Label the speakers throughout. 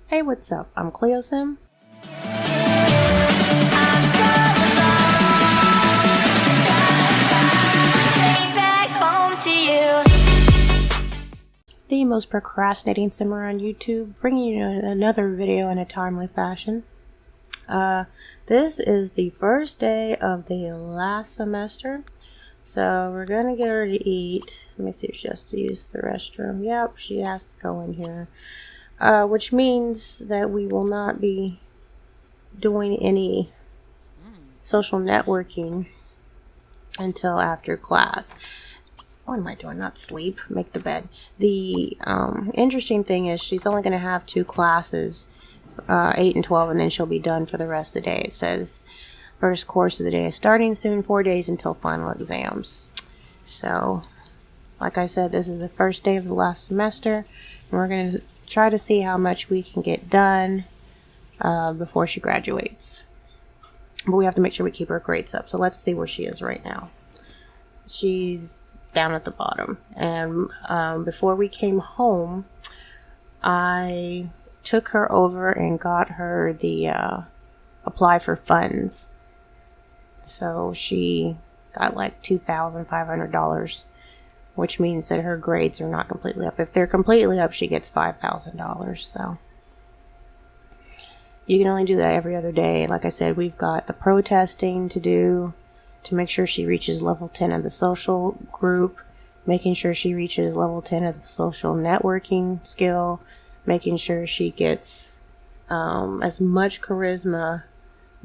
Speaker 1: Hey, what's up? I'm Cleosim. The most procrastinating simmer on YouTube, bringing you another video in a timely fashion. This is the first day of the last semester, so we're gonna get her to eat. Let me see if she has to use the restroom. Yep, she has to go in here, which means that we will not be doing any social networking until after class. What am I doing? Not sleep, make the bed. The interesting thing is she's only going to have 2 classes, 8 and 12, and then she'll be done for the rest of the day. It says first course of the day is starting soon, 4 days until final exams. So, like I said, this is the first day of the last semester, and we're going to try to see how much we can get done before she graduates. But we have to make sure we keep her grades up. So let's see where she is right now. She's down at the bottom, and before we came home, I took her over and got her the apply for funds. So she got like $2,500, which means that her grades are not completely up. If they're completely up, she gets $5,000. So you can only do that every other day. Like I said, we've got the protesting to do to make sure she reaches level 10 of the social group, making sure she reaches level 10 of the social networking skill, making sure she gets as much charisma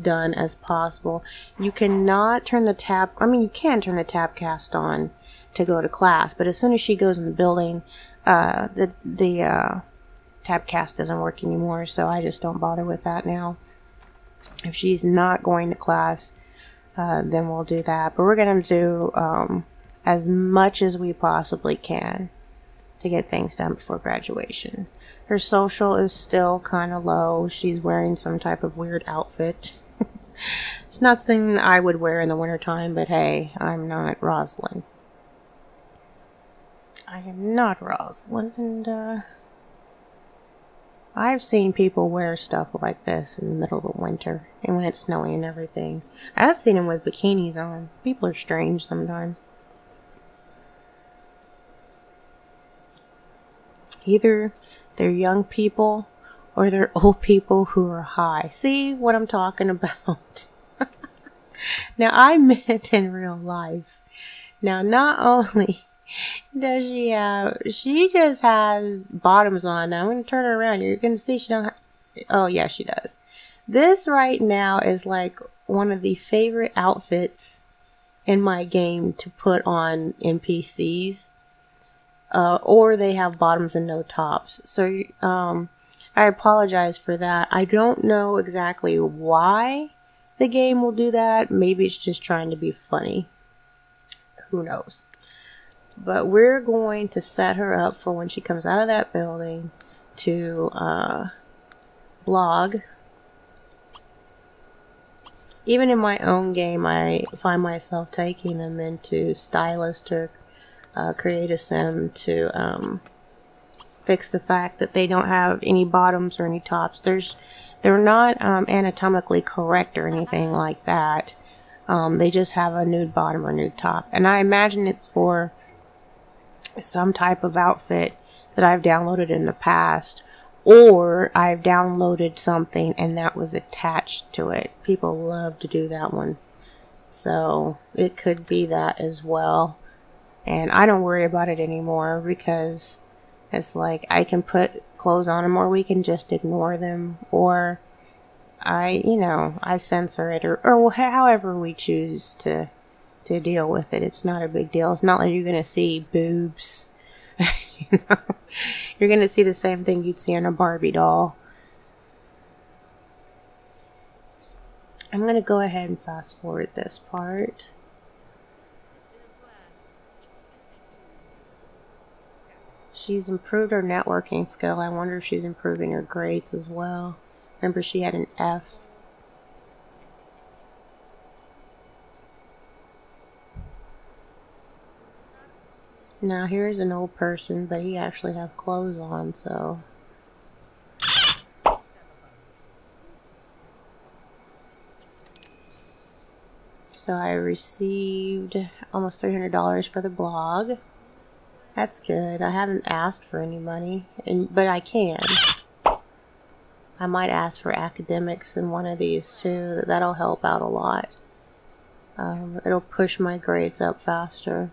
Speaker 1: done as possible. You cannot turn the tab, you can turn the tabcast on to go to class, but as soon as she goes in the building, the tabcast doesn't work anymore, so I just don't bother with that now. If she's not going to class, then we'll do that. But we're going to do as much as we possibly can to get things done before graduation. Her social is still kind of low. She's wearing some type of weird outfit. It's nothing I would wear in the wintertime, but hey, I'm not Roslynd. I am not Roslynd, and I've seen people wear stuff like this in the middle of the winter and when it's snowing and everything. I've seen them with bikinis on. People are strange sometimes. Either they're young people or they're old people who are high. See what I'm talking about? Now, I meant in real life. Now, not only does she just has bottoms on. Now I'm going to turn her around. You're going to see she don't have, oh yeah, she does. This right now is like one of the favorite outfits in my game to put on NPCs. Or they have bottoms and no tops. So I apologize for that. I don't know exactly why the game will do that. Maybe it's just trying to be funny. Who knows? But we're going to set her up for when she comes out of that building to blog. Even in my own game, I find myself taking them into Stylist or Create a Sim to fix the fact that they don't have any bottoms or any tops. They're not anatomically correct or anything like that. They just have a nude bottom or nude top. And I imagine it's for some type of outfit that I've downloaded in the past, or I've downloaded something and that was attached to it. People love to do that one, so it could be that as well. And I don't worry about it anymore because it's like I can put clothes on them, or we can just ignore them, or I censor it, or however we choose to deal with it. It's not a big deal. It's not like you're going to see boobs. You're going to see the same thing you'd see on a Barbie doll. I'm going to go ahead and fast forward this part. She's improved her networking skill. I wonder if she's improving her grades as well. Remember, she had an F. Now here's an old person, but he actually has clothes on, so So I received almost $300 for the blog. That's good. I haven't asked for any money, but I can. I might ask for academics in one of these too. That'll help out a lot. It'll push my grades up faster.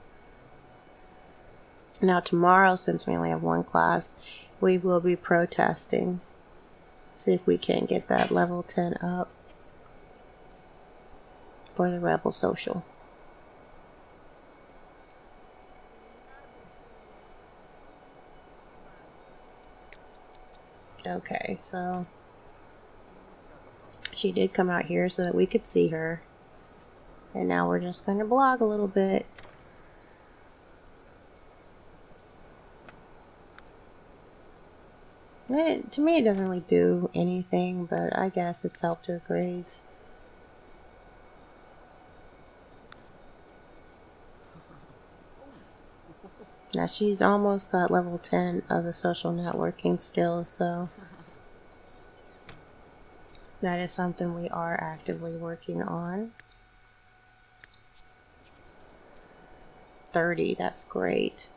Speaker 1: Now tomorrow, since we only have one class, we will be protesting. See if we can get that level 10 up for the Rebel Social. Okay, so she did come out here so that we could see her. And now we're just going to blog a little bit. To me, it doesn't really do anything, but I guess it's helped her grades. Now she's almost got level 10 of the social networking skills, so that is something we are actively working on. 30, that's great.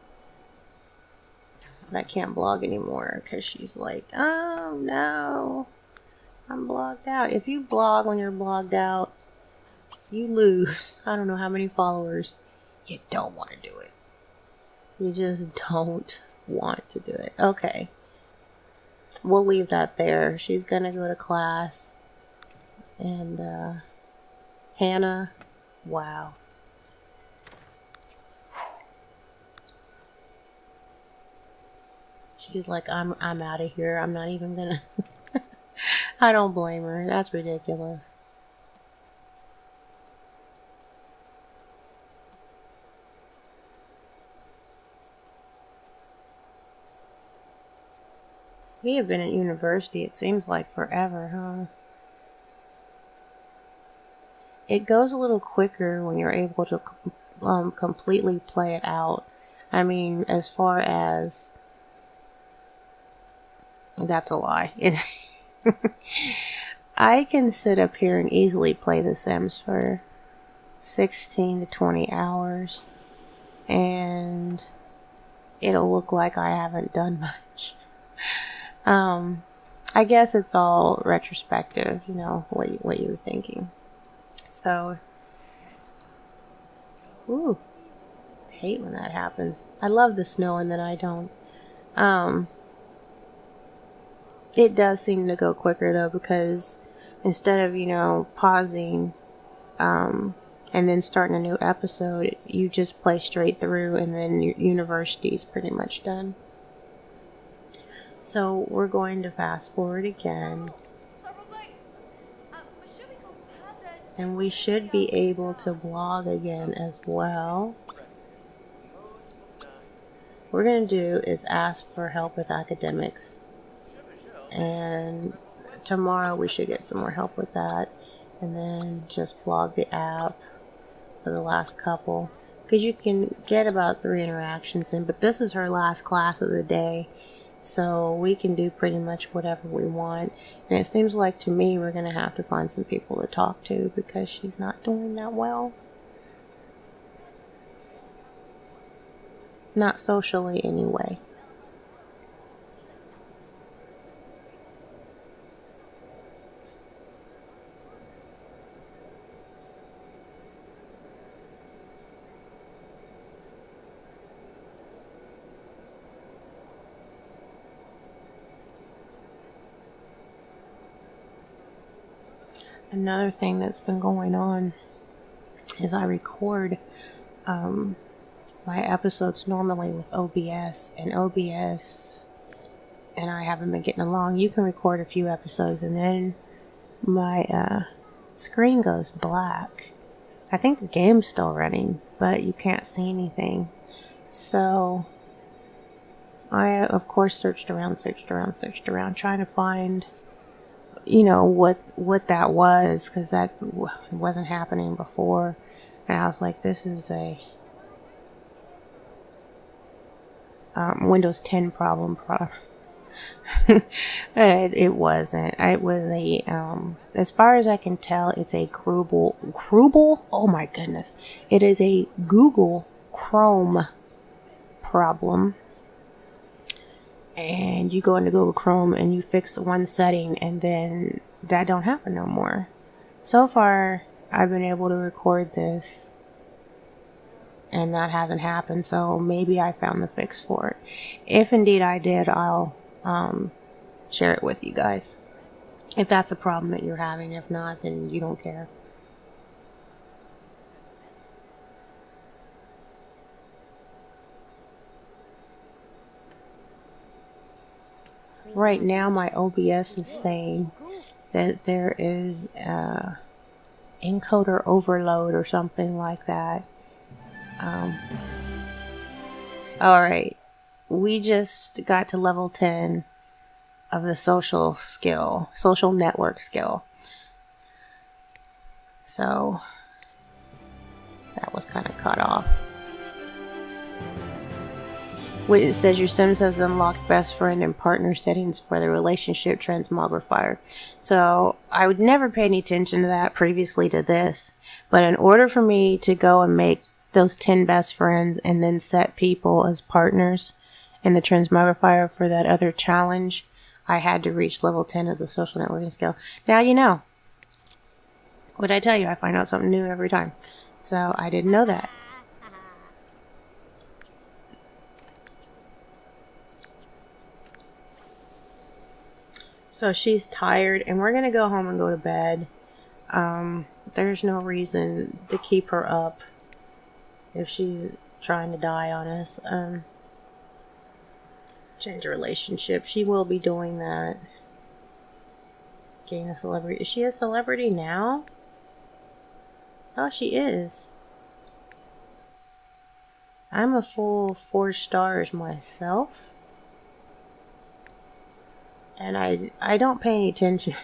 Speaker 1: But I can't blog anymore because she's like, oh no, I'm blogged out. If you blog when you're blogged out, you lose I don't know how many followers. You don't want to do it. You just don't want to do it. Okay. We'll leave that there. She's gonna go to class. And Hannah, wow. She's like, I'm out of here. I'm not even gonna I don't blame her. That's ridiculous. We have been at university, it seems like forever, huh? It goes a little quicker when you're able to completely play it out. I mean, as far as... That's a lie. I can sit up here and easily play The Sims for 16 to 20 hours. And it'll look like I haven't done much. I guess it's all retrospective, you know, what you were thinking. So, ooh, I hate when that happens. I love the snow and then I don't. It does seem to go quicker though, because instead of, you know, pausing, and then starting a new episode, you just play straight through and then your university's pretty much done. So we're going to fast forward again. And we should be able to blog again as well. What we're going to do is ask for help with academics. And tomorrow we should get some more help with that. And then just blog the app for the last couple. Because you can get about 3 interactions in. But this is her last class of the day. So we can do pretty much whatever we want. And it seems like to me we're going to have to find some people to talk to because she's not doing that well. Not socially anyway. Another thing that's been going on is I record my episodes normally with OBS, and OBS and I haven't been getting along. You can record a few episodes and then my screen goes black. I think the game's still running, but you can't see anything. So I, of course, searched around, trying to find, you know, what that was, because that wasn't happening before. And I was like, this is a Windows 10 problem. It wasn't. It was a, as far as I can tell, it's a Grubel? Oh my goodness. It is a Google Chrome problem. And you go into Google Chrome and you fix one setting and then that don't happen no more. So far, I've been able to record this and that hasn't happened, so maybe I found the fix for it. If indeed I did, I'll share it with you guys. If that's a problem that you're having. If not, then you don't care. Right now, my OBS is saying that there is encoder overload or something like that. Alright, we just got to level 10 of the social network skill. So, that was kind of cut off. It says your Sims has unlocked best friend and partner settings for the relationship transmogrifier. So I would never pay any attention to that previously to this. But in order for me to go and make those 10 best friends and then set people as partners in the transmogrifier for that other challenge, I had to reach level 10 of the social networking skill. Now you know. What I tell you, I find out something new every time. So I didn't know that. So she's tired and we're going to go home and go to bed. There's no reason to keep her up if she's trying to die on us. Change a relationship. She will be doing that. Gain a celebrity. Is she a celebrity now? Oh, she is. I'm a full 4 stars myself. And I don't pay any attention.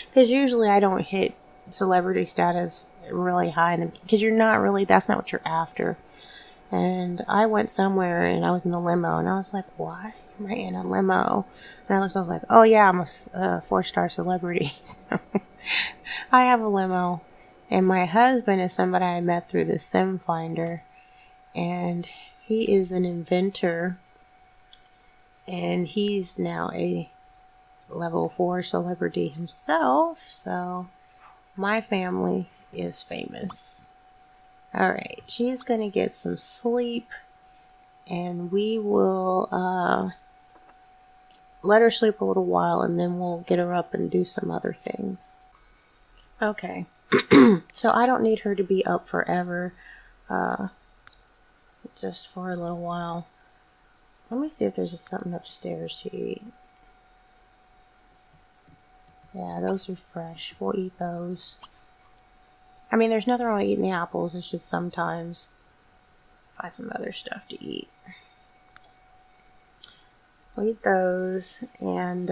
Speaker 1: Because usually I don't hit celebrity status really high. Because you're not really, that's not what you're after. And I went somewhere and I was in a limo. And I was like, why am I in a limo? And I looked, I was like, oh yeah, I'm a 4-star celebrity. So I have a limo. And my husband is somebody I met through the Sim Finder. And he is an inventor. And he's now a level 4 celebrity himself. So my family is famous. Alright, she's gonna get some sleep. And we will let her sleep a little while. And then we'll get her up and do some other things. Okay. So I don't need her to be up forever. Just for a little while. Let me see if there's something upstairs to eat. Yeah, those are fresh. We'll eat those. I mean, there's nothing wrong with eating the apples. It's just sometimes find some other stuff to eat. We'll eat those. And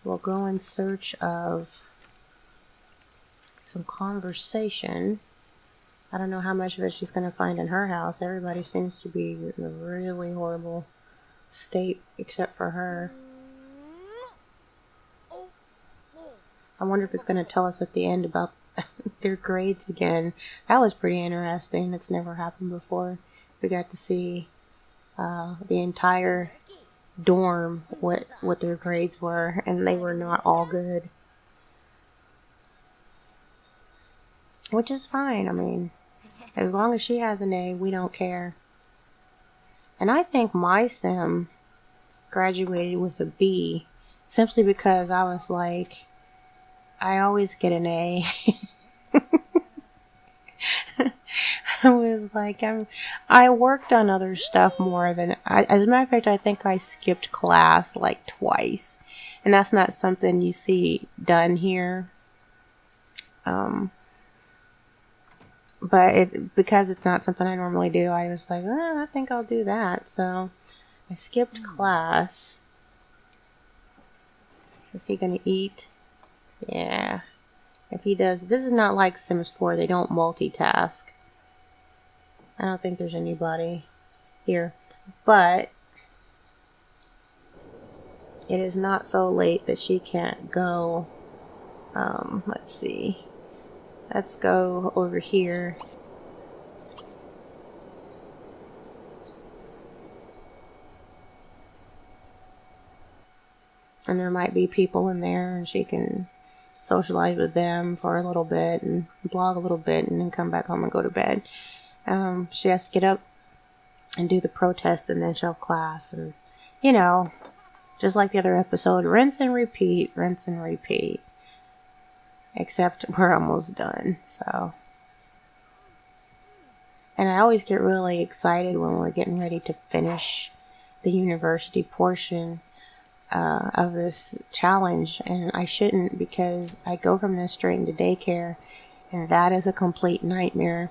Speaker 1: we'll go in search of some conversation. I don't know how much of it she's going to find in her house. Everybody seems to be in a really horrible state except for her. I wonder if it's going to tell us at the end about their grades again. That was pretty interesting. It's never happened before. We got to see the entire dorm, what their grades were, and they were not all good. Which is fine. I mean, as long as she has an A, we don't care. And I think my sim graduated with a B simply because I was like, I always get an A. I was like, I worked on other stuff more than, as a matter of fact, I think I skipped class like twice. And that's not something you see done here. But because it's not something I normally do, I was like, I think I'll do that. So I skipped class. Is he gonna eat? Yeah. If he does, this is not like Sims 4. They don't multitask. I don't think there's anybody here. But it is not so late that she can't go. Let's see. Let's go over here. And there might be people in there, and she can socialize with them for a little bit and blog a little bit and then come back home and go to bed. She has to get up and do the protest, and then she'll have class, and you know, just like the other episode, rinse and repeat, rinse and repeat. Except we're almost done, so. And I always get really excited when we're getting ready to finish the university portion of this challenge, and I shouldn't, because I go from this straight into daycare, and that is a complete nightmare.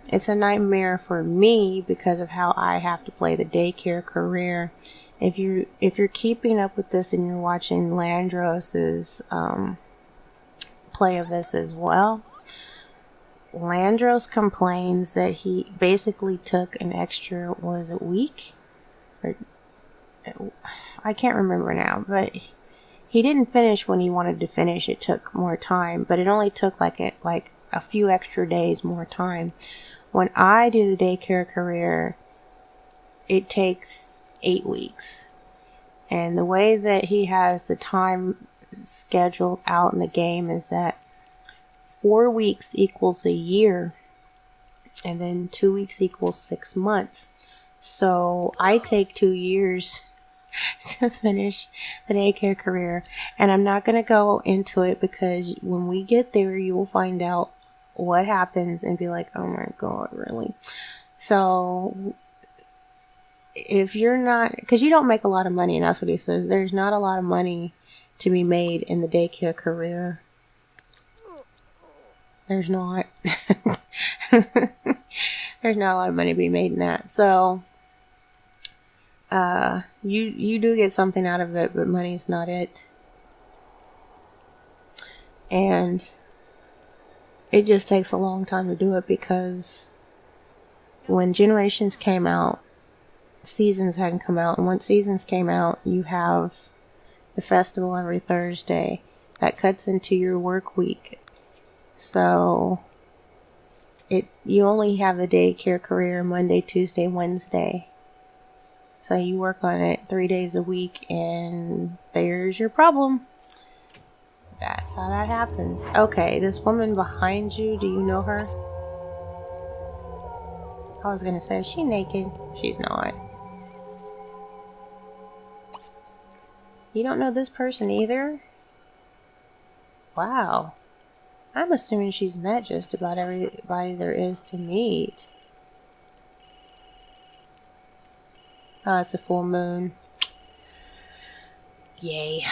Speaker 1: It's a nightmare for me because of how I have to play the daycare career. If you're keeping up with this and you're watching Landros's play of this as well, Landros complains that he basically took an extra, was it week? Or I can't remember now, but he didn't finish when he wanted to finish. It took more time, but it only took like a few extra days more time. When I do the daycare career, it takes 8 weeks. And the way that he has the time scheduled out in the game is that 4 weeks equals a year, and then 2 weeks equals 6 months. So I take 2 years to finish the daycare career, and I'm not going to go into it, because when we get there, you will find out what happens and be like, oh my god, really? So if you're not, because you don't make a lot of money, and that's what he says, there's not a lot of money to be made in the daycare career. There's not. There's not a lot of money to be made in that. So you do get something out of it, but money's not it. And it just takes a long time to do it, because when Generations came out, Seasons hadn't come out, and once Seasons came out, you have the festival every Thursday. That cuts into your work week. So you only have the daycare career Monday, Tuesday, Wednesday. So you work on it 3 days a week, and there's your problem. That's how that happens. Okay, this woman behind you, do you know her? I was gonna say, is she naked? She's not. You don't know this person either? Wow. I'm assuming she's met just about everybody there is to meet. Oh, it's a full moon. Yay.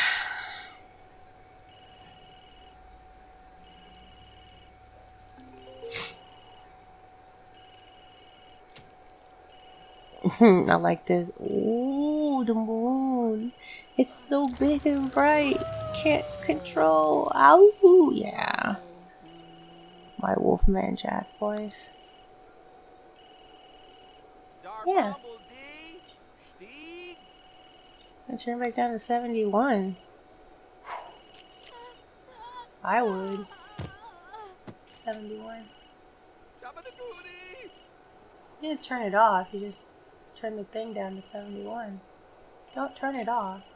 Speaker 1: I like this. Ooh, the moon. It's so big and bright. Can't control. Ow, yeah. My Wolfman Jack voice. Yeah. Let's turn back down to 71. I would. 71. You didn't turn it off. You just turn the thing down to 71. Don't turn it off.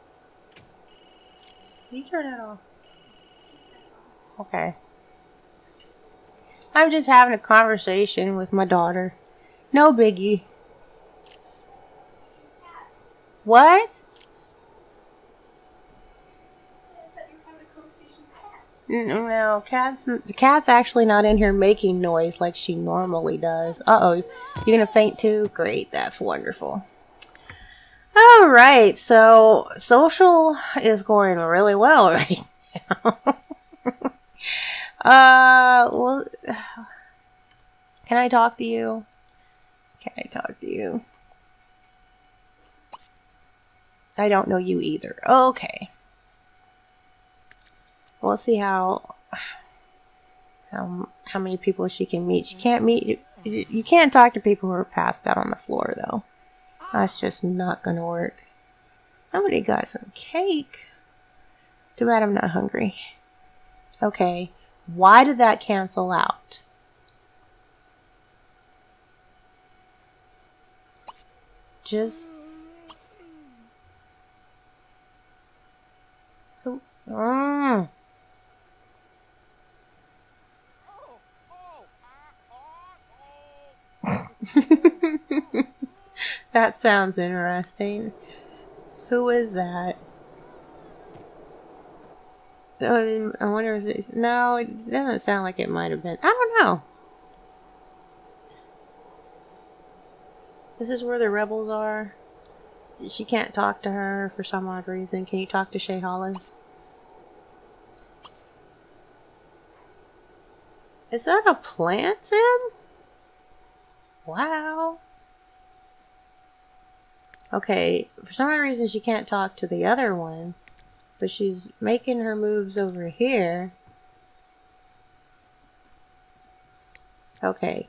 Speaker 1: You turn it off. Okay. I'm just having a conversation with my daughter. No biggie. What? No, Cat's actually not in here making noise like she normally does. Uh-oh, you gonna faint too? Great, that's wonderful. Alright, so social is going really well right now. Well, can I talk to you? Can I talk to you? I don't know you either. Okay. We'll see how many people she can meet. She can't meet. You can't talk to people who are passed out on the floor, though. That's just not gonna work. Somebody got some cake. Too bad I'm not hungry. Okay, why did that cancel out? Just... That sounds interesting. Who is that? I wonder if it's... No, it doesn't sound like it might have been. I don't know. This is where the rebels are. She can't talk to her for some odd reason. Can you talk to Shay Hollis? Is that a plant sim? Wow. Okay, for some odd reason she can't talk to the other one. But she's making her moves over here. Okay.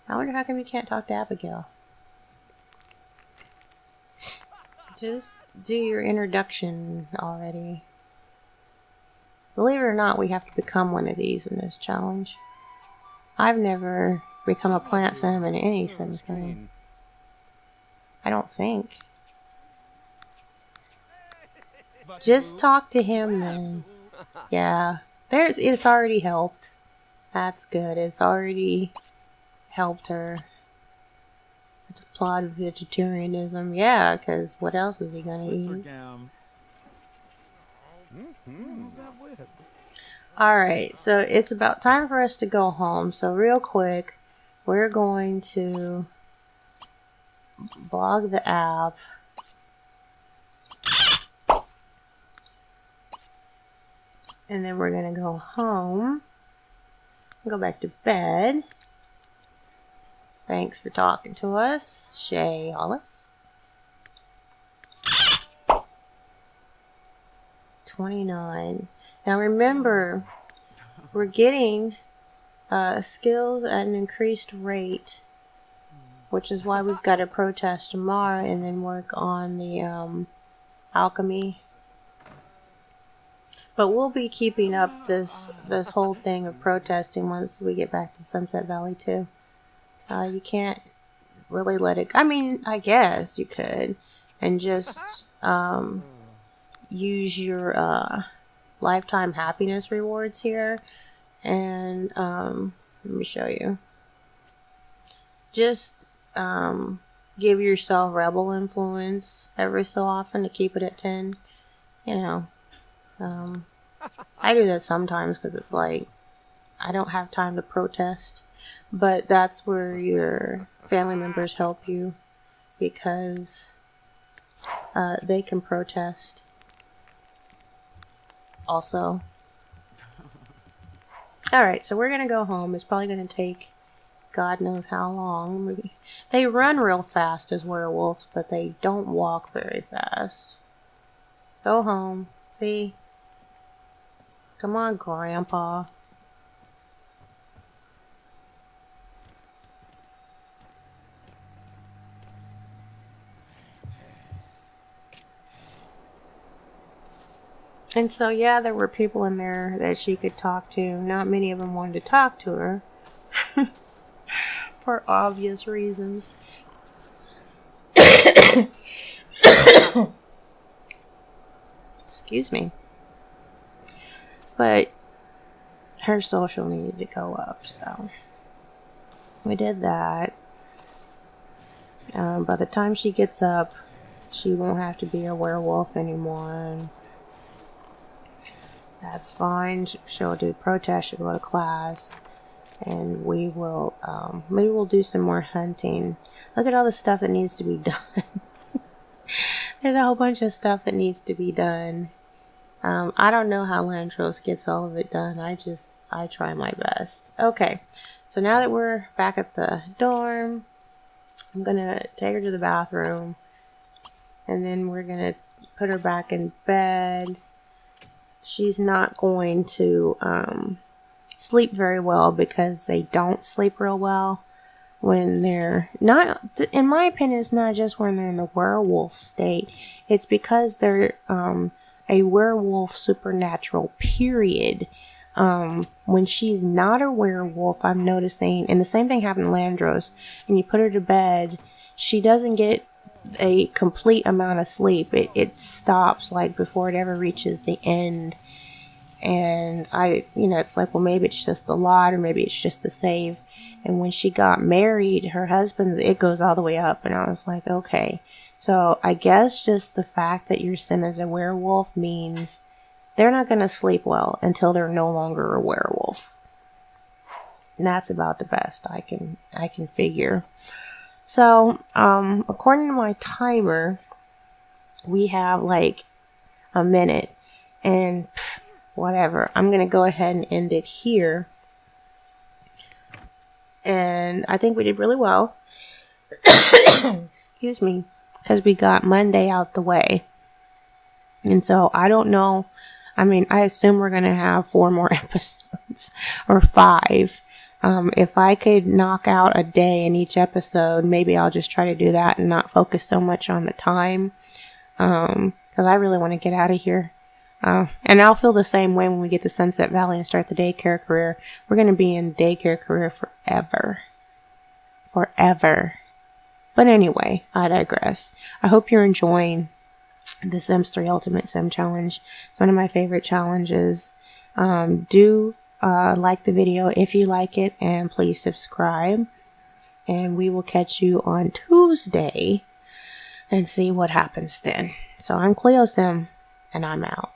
Speaker 1: I wonder how come you can't talk to Abigail. Just do your introduction already. Believe it or not, we have to become one of these in this challenge. I've never become a plant sim in any Sims game. I don't think. Just talk to him then. Yeah. It's already helped. That's good. It's already helped her. The plot of vegetarianism. Yeah, because what else is he gonna eat? Alright, so it's about time for us to go home. So real quick, we're going to blog the app. And then we're going to go home. Go back to bed. Thanks for talking to us, Shay Hollis. 29. Now remember, we're getting skills at an increased rate, which is why we've got to protest tomorrow and then work on the alchemy. But we'll be keeping up this whole thing of protesting once we get back to Sunset Valley too. You can't really let it... I mean, I guess you could. And just use your lifetime happiness rewards here. And let me show you. Just give yourself rebel influence every so often to keep it at 10. You know. I do that sometimes because it's like I don't have time to protest, but that's where your family members help you because they can protest also. Alright, so we're gonna go home. It's probably gonna take God knows how long. They run real fast as werewolves, but they don't walk very fast. Go home. See? Come on, Grandpa. And so, yeah, there were people in there that she could talk to. Not many of them wanted to talk to her. For obvious reasons. Excuse me. But her social needed to go up, so we did that. By the time she gets up, she won't have to be a werewolf anymore. And that's fine. She'll do protest, she'll go to class, and we will, maybe we'll do some more hunting. Look at all the stuff that needs to be done. There's a whole bunch of stuff that needs to be done. I don't know how Landros gets all of it done. I try my best. Okay, so now that we're back at the dorm, I'm gonna take her to the bathroom, and then we're gonna put her back in bed. She's not going to sleep very well because they don't sleep real well. when they're not, in my opinion, it's not just when they're in the werewolf state. It's because they're a werewolf supernatural, period. When she's not a werewolf, I'm noticing, and the same thing happened to Landros, and you put her to bed, she doesn't get a complete amount of sleep. It stops like before it ever reaches the end. And it's like, well, maybe it's just the lot, or maybe it's just the save. And when she got married, her husband's, it goes all the way up. And I was like, okay. So I guess just the fact that your sim is a werewolf means they're not going to sleep well until they're no longer a werewolf. And that's about the best I can figure. So, according to my timer, we have like a minute. And whatever. I'm going to go ahead and end it here. And I think we did really well. Excuse me. Because we got Monday out the way. And so I don't know. I mean, I assume we're going to have 4 more episodes. Or 5. If I could knock out a day in each episode, maybe I'll just try to do that and not focus so much on the time. Because I really want to get out of here. And I'll feel the same way when we get to Sunset Valley and start the daycare career. We're going to be in daycare career forever. Forever. But anyway, I digress. I hope you're enjoying the Sims 3 Ultimate Sim Challenge. It's one of my favorite challenges. Do like the video if you like it, and please subscribe. And we will catch you on Tuesday and see what happens then. So I'm Cleo Sim, and I'm out.